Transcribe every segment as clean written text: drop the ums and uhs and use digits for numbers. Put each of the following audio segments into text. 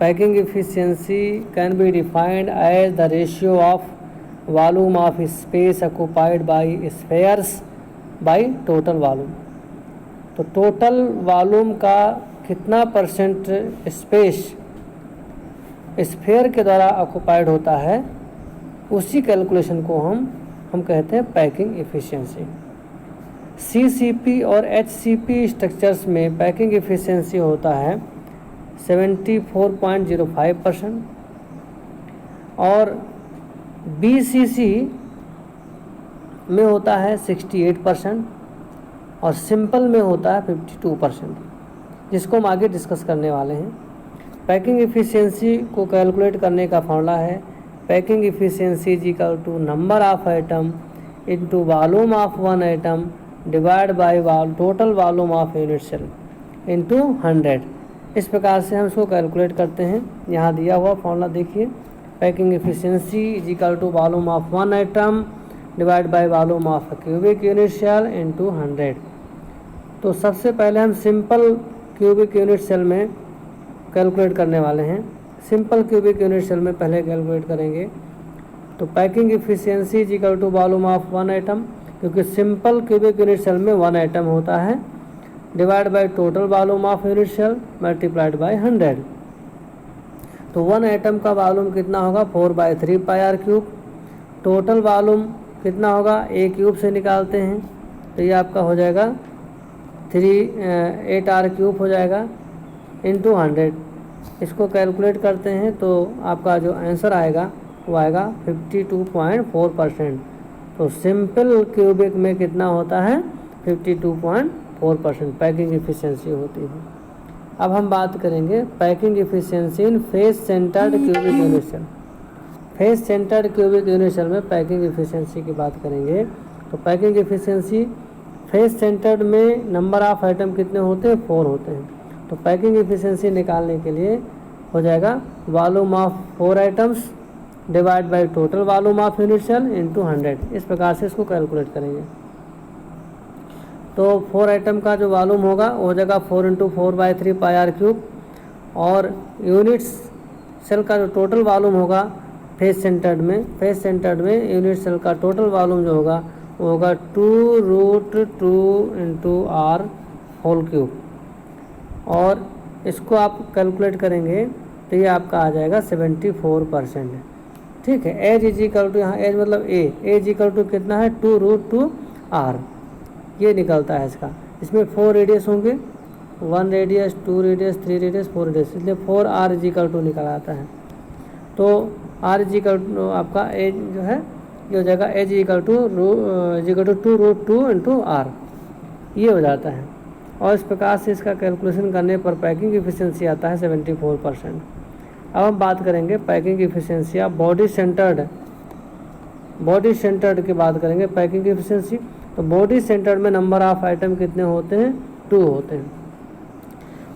Packing efficiency can be defined as the ratio of volume of space occupied by spheres by total volume. तो total volume का कितना percent space sphere के द्वारा occupied होता है, उसी कैलकुलेशन को हम कहते हैं पैकिंग एफिशिएंसी। सीसीपी और एचसीपी स्ट्रक्चर्स में पैकिंग एफिशिएंसी होता है 74.05% और बीसीसी में होता है 68% और सिंपल में होता है 52%, जिसको हम आगे डिस्कस करने वाले हैं। पैकिंग एफिशिएंसी को कैलकुलेट करने का फॉर्मूला है packing efficiency is equal to number of item into volume of one item divide by total volume of unit cell into 100। इस प्रकार से हम इसको कैलकुलेट करते हैं। यहाँ दिया हुआ फॉर्मूला देखिए, packing efficiency is equal to volume of one item divide by volume of cubic unit cell into 100। तो सबसे पहले हम सिंपल क्यूबिक यूनिट सेल में कैलकुलेट करने वाले हैं। सिंपल क्यूबिक यूनिट सेल में पहले कैलकुलेट करेंगे। तो packing efficiency is equal to volume of one item, क्योंकि सिंपल क्यूबिक यूनिट सेल में वन आइटम होता है, divide by total volume of unit cell multiplied by 100। तो वन आइटम का वॉल्यूम कितना होगा 4/3 πr क्यूब। टोटल वॉल्यूम कितना होगा ए क्यूब से निकालते हैं, तो ये आपका हो जाएगा 8r क्यूब हो जाएगा इंटू 100। इसको कैलकुलेट करते हैं तो आपका जो आंसर आएगा वो आएगा 52.4%। तो सिंपल क्यूबिक में कितना होता है 52.4% पैकिंग एफिशिएंसी होती है। अब हम बात करेंगे packing efficiency in face centred cubic unit cell. Face centred cubic unit cell में पैकिंग एफिशिएंसी की बात करेंगे। तो पैकिंग एफिशिएंसी फेस सेंटर्ड में नंबर ऑफ आइटम कितने होते हैं 4 होते हैं। तो पैकिंग एफिशिएंसी निकालने के लिए हो जाएगा volume of 4 items divide by total volume of unit cell into 100। इस प्रकार से इसको कैलकुलेट करेंगे। तो 4 आइटम का जो वॉल्यूम होगा वो हो जाएगा 4 × 4/3 πr क्यूब और यूनिट्स सेल का जो टोटल वॉल्यूम होगा फेस सेंटर्ड में यूनिट सेल का टोटल वॉल्यूम जो होगा वो होगा 2√2 × r होल क्यूब। और इसको आप कैलकुलेट करेंगे तो ये आपका आ जाएगा 74%। ठीक है। एज इज इक्वल टू, यहाँ एज मतलब एज इक्वल टू कितना है 2√2 r, ये निकलता है इसका। इसमें 4 रेडियस होंगे, 1 रेडियस 2 रेडियस 3 रेडियस 4 रेडियस, इसलिए 4r इज इक्वल टू निकल आता है। तो r इज इक्वल टू आपका एज जो है ये हो जाएगा एज इक्वल टू 2√2 × r, ये हो जाता है। और इस प्रकार से इसका कैलकुलेशन करने पर पैकिंग एफिशिएंसी आता है 74%। अब हम बात करेंगे packing efficiency of body centered की बात करेंगे पैकिंग एफिशिएंसी। तो बॉडी सेंटर्ड में नंबर ऑफ आइटम कितने होते हैं 2 होते हैं।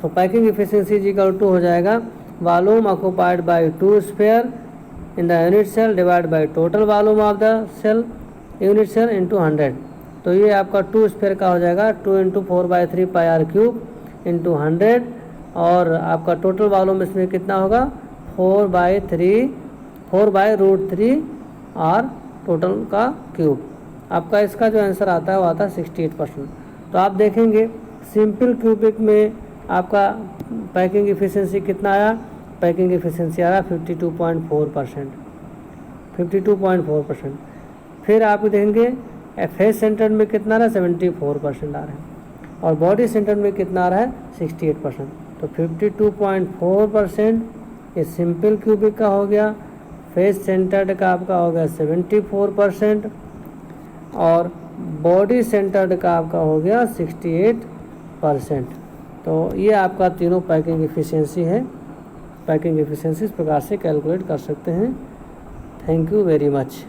तो packing efficiency is equal to हो जाएगा volume occupied by 2 sphere in the unit cell divide by total volume of the cell unit cell into 100। तो ये आपका 2 स्फेयर का हो जाएगा 2 × 4/3 πr क्यूब इंटू 100 और आपका टोटल वॉल्यूम इसमें कितना होगा 4/√3 r टोटल का क्यूब। आपका इसका जो आंसर आता है वो आता है 68%। तो आप देखेंगे सिंपल क्यूबिक में आपका पैकिंग एफिशिएंसी कितना आया, पैकिंग एफिशिएंसी आ रहा 52.4%। फिर आप देखेंगे फेस सेंटर में कितना आ रहा है 74% आ रहा है और बॉडी सेंटर में कितना आ रहा है 68%। तो 52.4% ये सिंपल क्यूबिक का हो गया, फेस सेंटर्ड का आपका हो गया 74% और बॉडी सेंटर्ड का आपका हो गया 68%। तो ये आपका तीनों पैकिंग एफिशिएंसी है। पैकिंग एफिशिएंसी इस प्रकार से कैलकुलेट कर सकते हैं। Thank you very much.